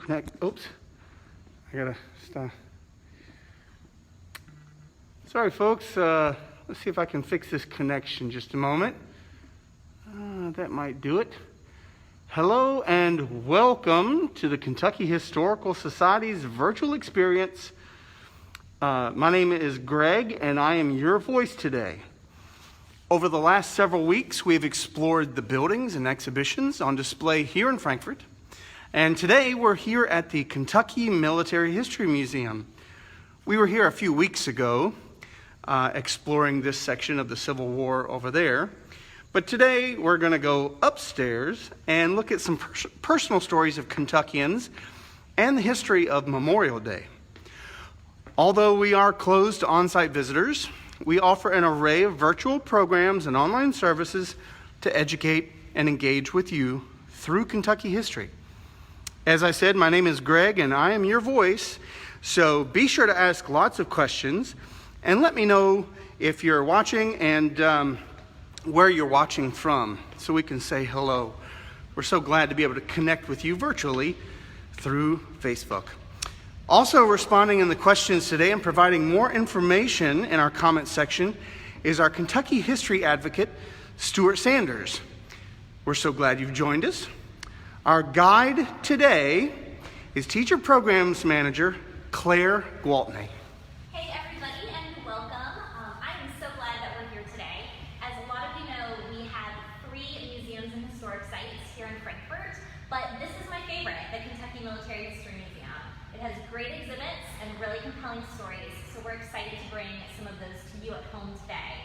connect. Oops, I gotta stop. Sorry, folks. Let's see if I can fix this connection just a moment. That might do it. Hello and welcome to the Kentucky Historical Society's virtual experience. My name is Greg, and I am your voice today. Over the last several weeks, we've explored the buildings and exhibitions on display here in Frankfort. And today, we're here at the Kentucky Military History Museum. We were here a few weeks ago, exploring this section of the Civil War over there. But today, we're going to go upstairs and look at some personal stories of Kentuckians and the history of Memorial Day. Although we are closed to on-site visitors, we offer an array of virtual programs and online services to educate and engage with you through Kentucky history. As I said, my name is Greg, and I am your voice, so be sure to ask lots of questions, and let me know if you're watching and where you're watching from, so we can say hello. We're so glad to be able to connect with you virtually through Facebook. Also responding in the questions today and providing more information in our comment section is our Kentucky history advocate, Stuart Sanders. We're so glad you've joined us. Our guide today is Teacher Programs Manager, Claire Gwaltney. Hey everybody, and welcome. I am so glad that we're here today. As a lot of you know, we have 3 museums and historic sites here in Frankfort, but this is my favorite, the Kentucky Military History Museum. It has great exhibits and really compelling stories, so we're excited to bring some of those to you at home today.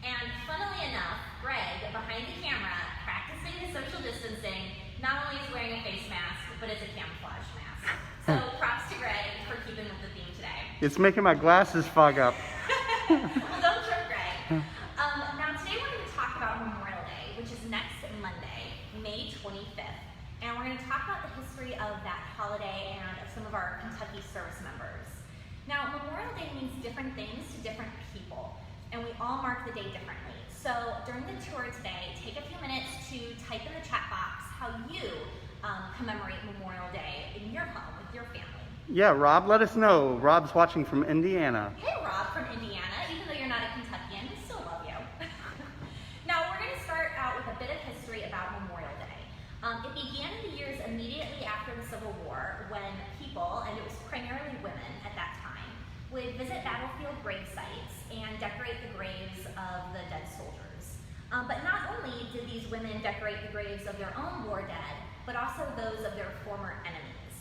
And funnily enough, Greg, behind the camera, practicing his social distancing, not only is wearing a face mask, but it's a camouflage mask. So props to Greg for keeping with the theme today. It's making my glasses fog up. Well, don't trip, Greg. Now today we're going to talk about Memorial Day, which is next Monday, May 25th. And we're going to talk about the history of that holiday and of some of our Kentucky service members. Now, Memorial Day means different things to different people, and we all mark the day differently. So during the tour today, take a few minutes to type in the chat box how you commemorate Memorial Day in your home with your family. Yeah, Rob, let us know. Rob's watching from Indiana. Hey, Rob from Indiana. Even though you're not a Kentuckian, we still love you. Now, we're going to start out with a bit of history about Memorial Day. It began in the years immediately after the Civil War when people, and it was primarily women at that time, would visit battlefield grave sites and decorate the graves of the dead soldiers. But not only did these women decorate the graves of their own war dead, but also those of their former enemies.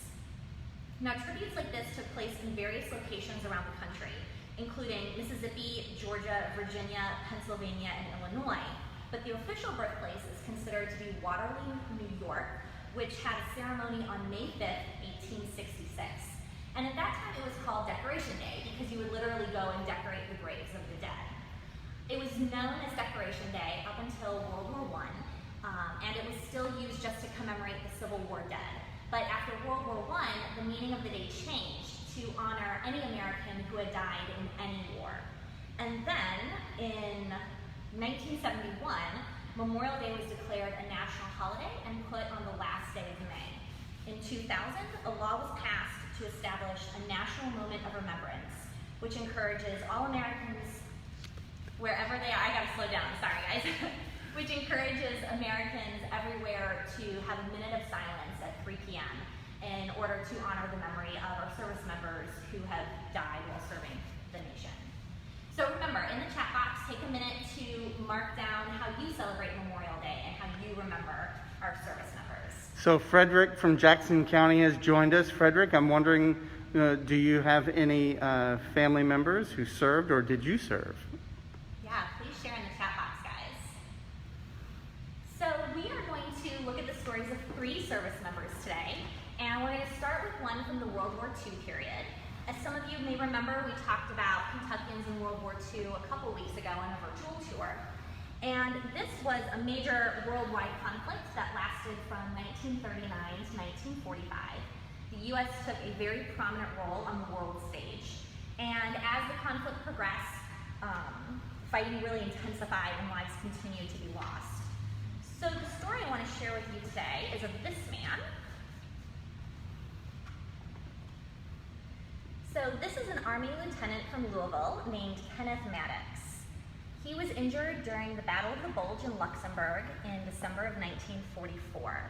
Now, tributes like this took place in various locations around the country, including Mississippi, Georgia, Virginia, Pennsylvania, and Illinois. But the official birthplace is considered to be Waterloo, New York, which had a ceremony on May 5th, 1866. And at that time, it was called Decoration Day because you would literally go and decorate the graves of the dead. It was known as Decoration Day up until World War I, and it was still used just to commemorate the Civil War dead. But after World War I, the meaning of the day changed to honor any American who had died in any war. And then, in 1971, Memorial Day was declared a national holiday and put on the last day of May. In 2000, a law was passed to establish a national moment of remembrance, which encourages all Americans, wherever they are, I gotta slow down, sorry guys, which encourages Americans everywhere to have a minute of silence at 3 p.m. in order to honor the memory of our service members who have died while serving the nation. So remember, in the chat box, take a minute to mark down how you celebrate Memorial Day and how you remember our service members. So Frederick from Jackson County has joined us. Frederick, I'm wondering, do you have any family members who served, or did you serve? Yeah, please share in the chat box, guys. So we are going to look at the stories of 3 service members today, and we're going to start with one from the World War II period. As some of you may remember, we talked about Kentuckians in World War II a couple weeks ago on a virtual tour. And this was a major worldwide conflict that lasted from 1939 to 1945. The U.S. took a very prominent role on the world stage. And as the conflict progressed, fighting really intensified and lives continued to be lost. So the story I want to share with you today is of this man. So this is an Army lieutenant from Louisville named Kenneth Maddox. He was injured during the Battle of the Bulge in Luxembourg in December of 1944.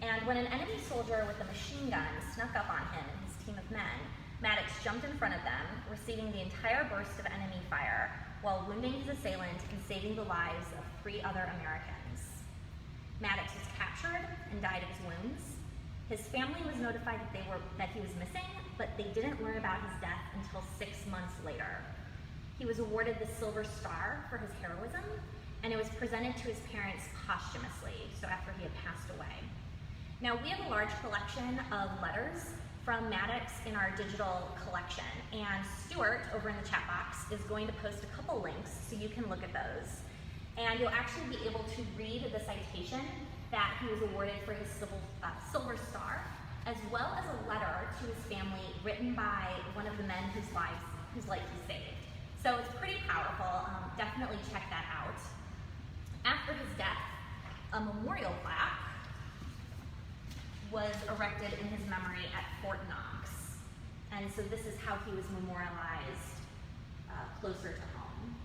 And when an enemy soldier with a machine gun snuck up on him and his team of men, Maddox jumped in front of them, receiving the entire burst of enemy fire while wounding his assailant and saving the lives of 3 other Americans. Maddox was captured and died of his wounds. His family was notified that he was missing, but they didn't learn about his death until 6 months later. He was awarded the Silver Star for his heroism, and it was presented to his parents posthumously, so after he had passed away. Now, we have a large collection of letters from Maddox in our digital collection, and Stuart over in the chat box is going to post a couple links so you can look at those. And you'll actually be able to read the citation that he was awarded for his Silver Star, as well as a letter to his family written by one of the men whose life he saved. So it's pretty powerful. Definitely check that out. After his death, a memorial plaque was erected in his memory at Fort Knox. And so this is how he was memorialized closer to home.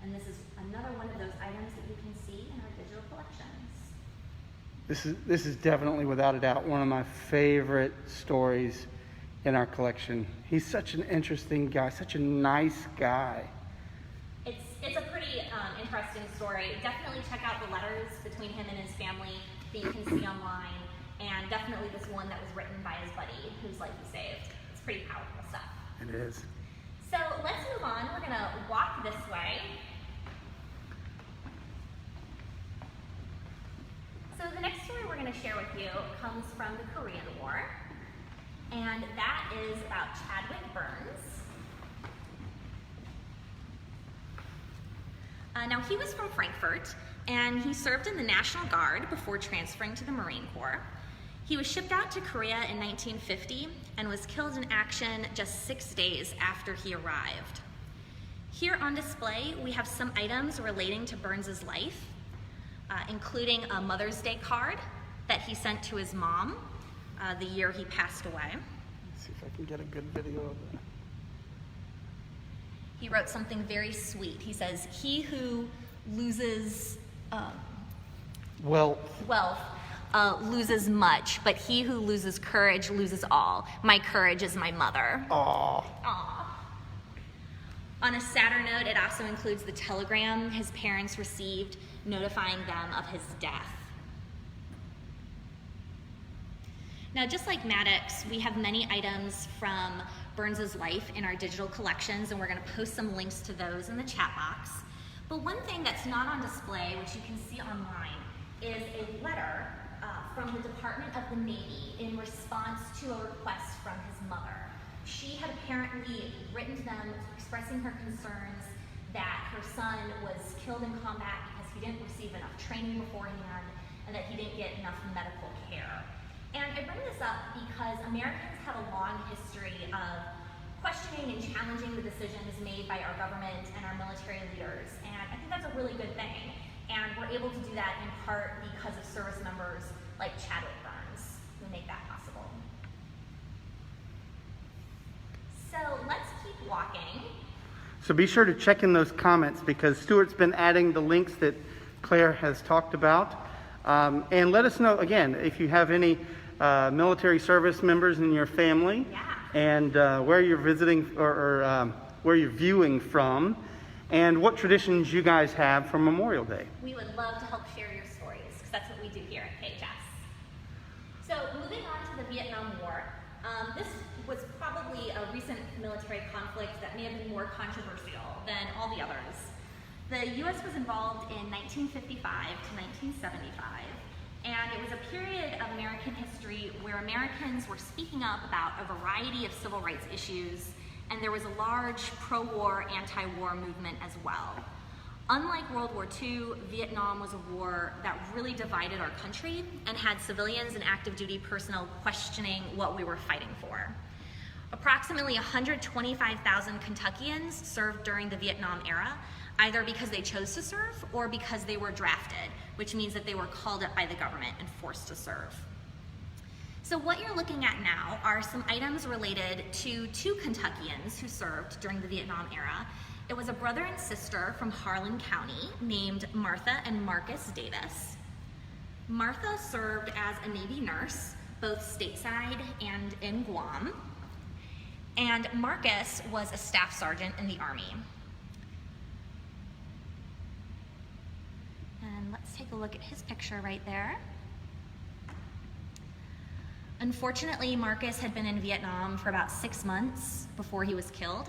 And this is another one of those items that you can see in our digital collections. This is definitely, without a doubt, one of my favorite stories in our collection. He's such an interesting guy, such a nice guy. It's a pretty interesting story. Definitely check out the letters between him and his family that you can see online, and definitely this one that was written by his buddy whose life he saved. It's pretty powerful stuff. It is. So let's move on. We're gonna walk this way. So the next story we're gonna share with you comes from the Korean War, and that is about Chadwick Burns. Now, he was from Frankfurt, and he served in the National Guard before transferring to the Marine Corps. He was shipped out to Korea in 1950 and was killed in action just 6 days after he arrived. Here on display, we have some items relating to Burns's life, including a Mother's Day card that he sent to his mom the year he passed away. Let's see if I can get a good video of that. He wrote something very sweet. He says, "He who loses Wealth loses much, but he who loses courage loses all. My courage is my mother." Aww. Aww. On a sadder note, it also includes the telegram his parents received notifying them of his death. Now, just like Maddox, we have many items from Burns's life in our digital collections, and we're going to post some links to those in the chat box. But one thing that's not on display, which you can see online, is a letter from the Department of the Navy in response to a request from his mother. She had apparently written to them expressing her concerns that her son was killed in combat because he didn't receive enough training beforehand and that he didn't get enough medical care. And I bring this up because Americans have a long history of questioning and challenging the decisions made by our government and our military leaders. And I think that's a really good thing. And we're able to do that in part because of service members like Chadwick Burns who make that possible. So let's keep walking. So be sure to check in those comments because Stuart's been adding the links that Claire has talked about. And let us know, again, if you have any military service members in your family, and where you're visiting or where you're viewing from, and what traditions you guys have for Memorial Day. We would love to help share your stories, because that's what we do here at KHS. So moving on to the Vietnam War, this was probably a recent military conflict that may have been more controversial than all the others. The U.S. was involved in 1955 to 1975, and it was a period of American history where Americans were speaking up about a variety of civil rights issues, and there was a large pro-war, anti-war movement as well. Unlike World War II, Vietnam was a war that really divided our country and had civilians and active duty personnel questioning what we were fighting for. Approximately 125,000 Kentuckians served during the Vietnam era, either because they chose to serve or because they were drafted, which means that they were called up by the government and forced to serve. So what you're looking at now are some items related to two Kentuckians who served during the Vietnam era. It was a brother and sister from Harlan County named Martha and Marcus Davis. Martha served as a Navy nurse, both stateside and in Guam. And Marcus was a staff sergeant in the Army. And let's take a look at his picture right there. Unfortunately, Marcus had been in Vietnam for about 6 months before he was killed,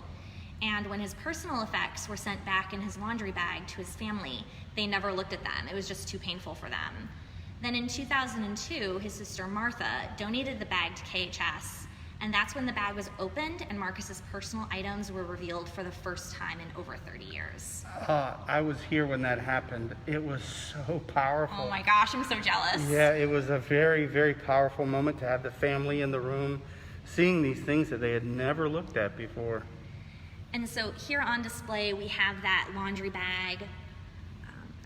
and when his personal effects were sent back in his laundry bag to his family, they never looked at them. It was just too painful for them. Then in 2002, his sister Martha donated the bag to KHS, and that's when the bag was opened and Marcus's personal items were revealed for the first time in over 30 years. I was here when that happened. It was so powerful. Oh my gosh, I'm so jealous. Yeah, it was a very, very powerful moment to have the family in the room seeing these things that they had never looked at before. And so here on display, we have that laundry bag,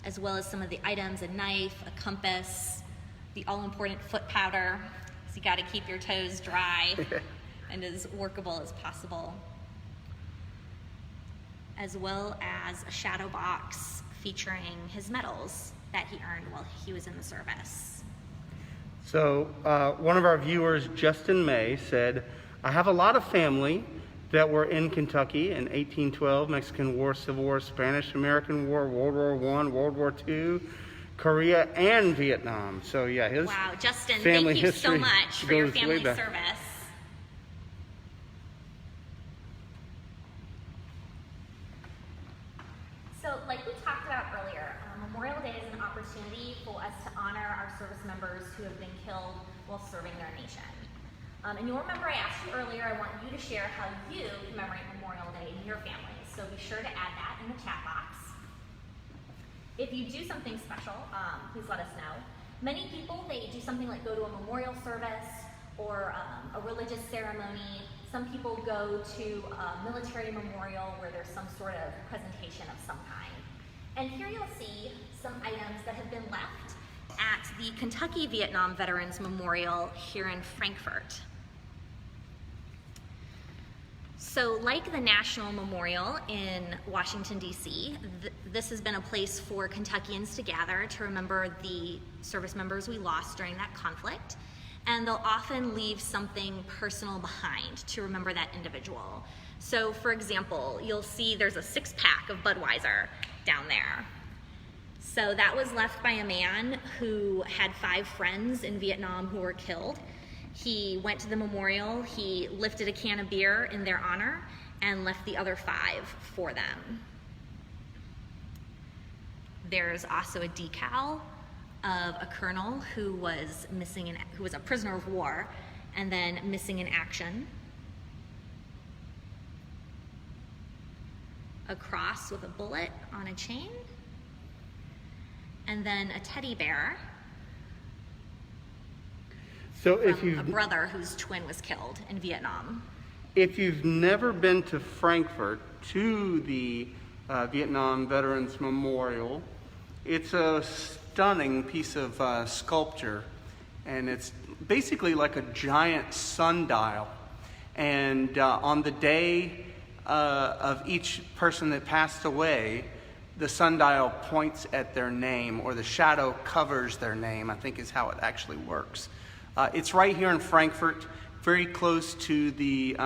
as well as some of the items, a knife, a compass, the all-important foot powder. So you got to keep your toes dry and as workable as possible. As well as a shadow box featuring his medals that he earned while he was in the service. So one of our viewers, Justin May, said, I have a lot of family that were in Kentucky in 1812, Mexican War, Civil War, Spanish-American War, World War I, World War II, Korea, and Vietnam. So yeah, his wow, Justin, family thank you so history much for your goes way family back. service. So like we talked about earlier, Memorial Day is an opportunity for us to honor our service members who have been killed while serving their nation. And you'll remember I asked you earlier, I want you to share how you commemorate Memorial Day in your families. So be sure to add that in the chat box. If you do something special, please let us know. Many people, they do something like go to a memorial service or a religious ceremony. Some people go to a military memorial where there's some sort of presentation of some kind. And here you'll see some items that have been left at the Kentucky Vietnam Veterans Memorial here in Frankfort. So like the National Memorial in Washington, D.C., this has been a place for Kentuckians to gather to remember the service members we lost during that conflict. And they'll often leave something personal behind to remember that individual. So for example, you'll see there's a 6-pack of Budweiser down there. So that was left by a man who had 5 friends in Vietnam who were killed. He went to the memorial, he lifted a can of beer in their honor, and left the other 5 for them. There's also a decal of a colonel who was who was a prisoner of war and then missing in action. A cross with a bullet on a chain, and then a teddy bear. So if a brother whose twin was killed in Vietnam. If you've never been to Frankfurt, to the Vietnam Veterans Memorial, it's a stunning piece of sculpture, and it's basically like a giant sundial. And on the day of each person that passed away, the sundial points at their name, or the shadow covers their name, I think is how it actually works. It's right here in Frankfurt, very close to the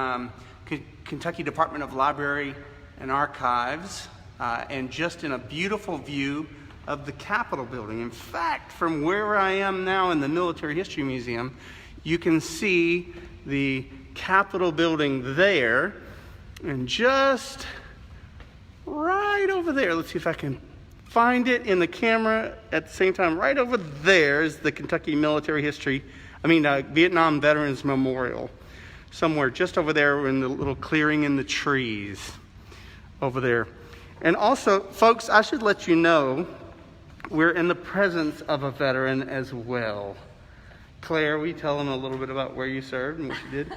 Kentucky Department of Library and Archives, and just in a beautiful view of the Capitol building. In fact, from where I am now in the Military History Museum, you can see the Capitol building there, and just right over there, let's see if I can find it in the camera at the same time, right over there is the Kentucky Vietnam Veterans Memorial. Somewhere just over there in the little clearing in the trees over there. And also, folks, I should let you know, we're in the presence of a veteran as well. Claire, will you tell them a little bit about where you served and what you did?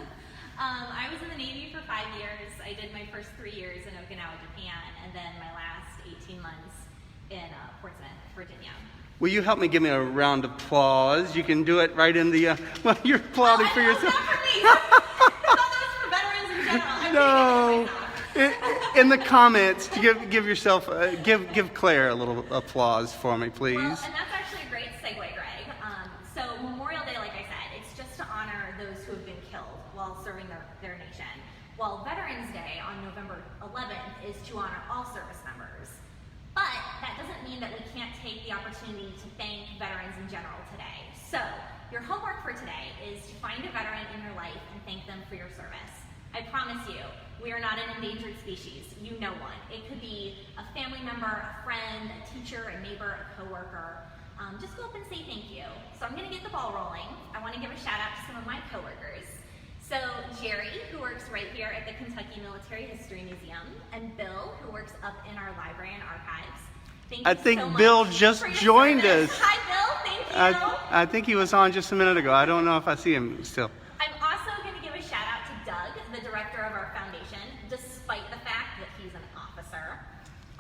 I was in the Navy for 5 years. I did my first 3 years in Okinawa, Japan, and then my last 18 months in Portsmouth, Virginia. Will you help me give me a round of applause? You can do it right in the, well, you're applauding for yourself. Not for me. I thought that was for veterans in general. No. In the comments, give yourself, give Claire a little applause for me, please. Well, and that's actually a great segue, Greg. So Memorial Day, like I said, it's just to honor those who have been killed while serving their nation. While Veterans Day on November 11th is to honor all service members. But that doesn't mean that we can't take the opportunity to thank veterans in general today. So your homework for today is to find a veteran in your life and thank them for your service. I promise you, we are not an endangered species. You know one. It could be a family member, a friend, a teacher, a neighbor, a coworker. Just go up and say thank you. So I'm going to get the ball rolling. I want to give a shout out to some of my coworkers. So Jerry, who works right here at the Kentucky Military History Museum, and Bill, who works up in our library and archives. Thank you I think so much Bill just for your joined service. us. Hi, Bill. Thank you. I think he was on just a minute ago. I don't know if I see him still. I'm also going to give a shout out to Doug, the director of our foundation, despite the fact that he's an officer.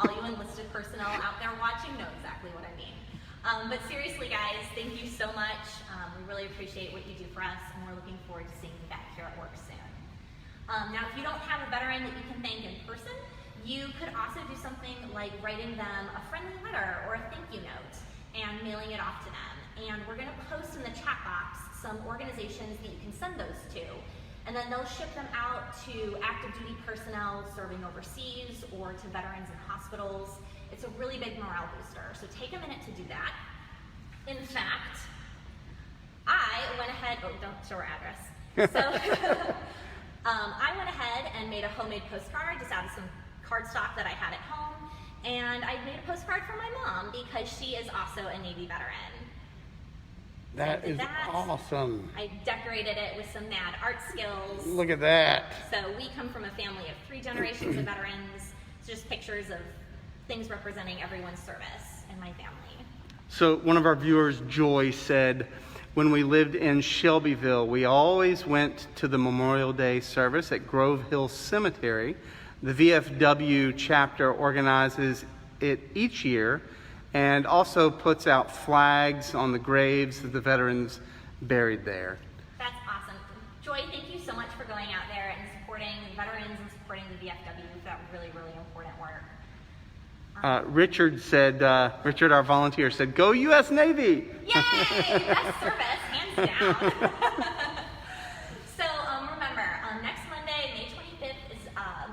All you enlisted personnel out there watching know exactly what I mean. But seriously, guys, thank you so much. We really appreciate what you do for us, and we're looking forward to seeing you back here at work soon. Now, if you don't have a veteran that you can thank in person, you could also do something like writing them a friendly letter or a thank you note and mailing it off to them. And we're going to post in the chat box some organizations that you can send those to. And then they'll ship them out to active duty personnel serving overseas or to veterans in hospitals. It's a really big morale booster, so take a minute to do that. In fact, I went ahead, oh, don't show our address. So I went ahead and made a homemade postcard just out of some cardstock that I had at home. And I made a postcard for my mom because she is also a Navy veteran. That is awesome. I decorated it with some mad art skills. Look at that. So we come from a family of 3 generations of veterans. It's just pictures of things representing everyone's service in my family. So one of our viewers, Joy, said, when we lived in Shelbyville, we always went to the Memorial Day service at Grove Hill Cemetery. The VFW chapter organizes it each year and also puts out flags on the graves of the veterans buried there. That's awesome. Joy, thank you so much for going out there and supporting the veterans and supporting the VFW with that really, really important work. Richard said, Richard, our volunteer, said, "Go U.S. Navy!" Yay! Best service, hands down. So remember, next Monday, May 25th, is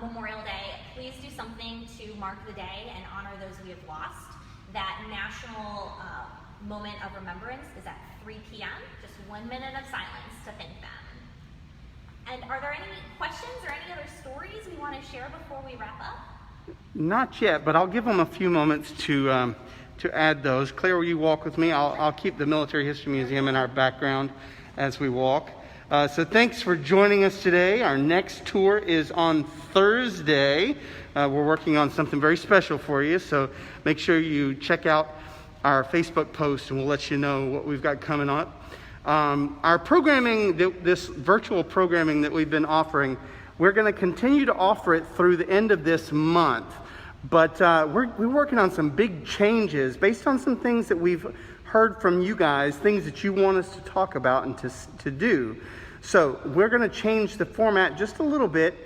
Memorial Day. Please do something to mark the day and honor those we have lost. That national moment of remembrance is at 3 p.m., just 1 minute of silence to thank them. And are there any questions or any other stories we want to share before we wrap up? Not yet, but I'll give them a few moments to add those. Claire, will you walk with me? I'll keep the Military History Museum in our background as we walk. So thanks for joining us today. Our next tour is on Thursday. We're working on something very special for you, so make sure you check out our Facebook post and we'll let you know what we've got coming up. Our programming, this virtual programming that we've been offering, we're going to continue to offer it through the end of this month. But we're working on some big changes based on some things that we've heard from you guys, things that you want us to talk about and to do. So we're going to change the format just a little bit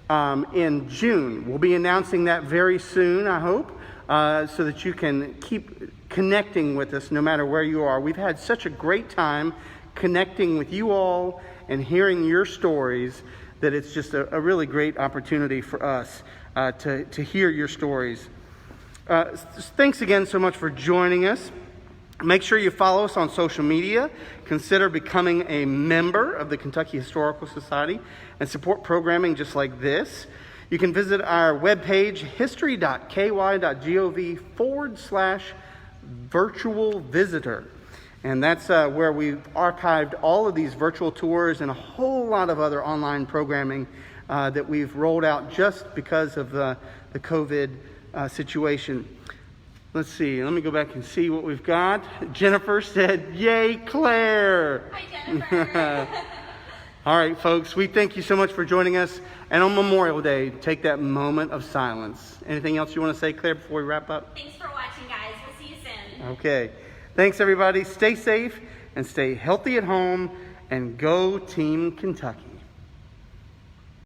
in June. We'll be announcing that very soon, I hope, so that you can keep connecting with us no matter where you are. We've had such a great time connecting with you all and hearing your stories that it's just a really great opportunity for us to hear your stories. Thanks again so much for joining us. Make sure you follow us on social media. Consider becoming a member of the Kentucky Historical Society and support programming just like this. You can visit our webpage, history.ky.gov/virtual visitor. And that's where we've archived all of these virtual tours and a whole lot of other online programming that we've rolled out just because of the COVID situation. Let's see. Let me go back and see what we've got. Jennifer said, "Yay, Claire!" Hi, Jennifer. All right, folks. We thank you so much for joining us. And on Memorial Day, take that moment of silence. Anything else you want to say, Claire, before we wrap up? Thanks for watching, guys. We'll see you soon. Okay. Thanks, everybody. Stay safe and stay healthy at home, and go Team Kentucky.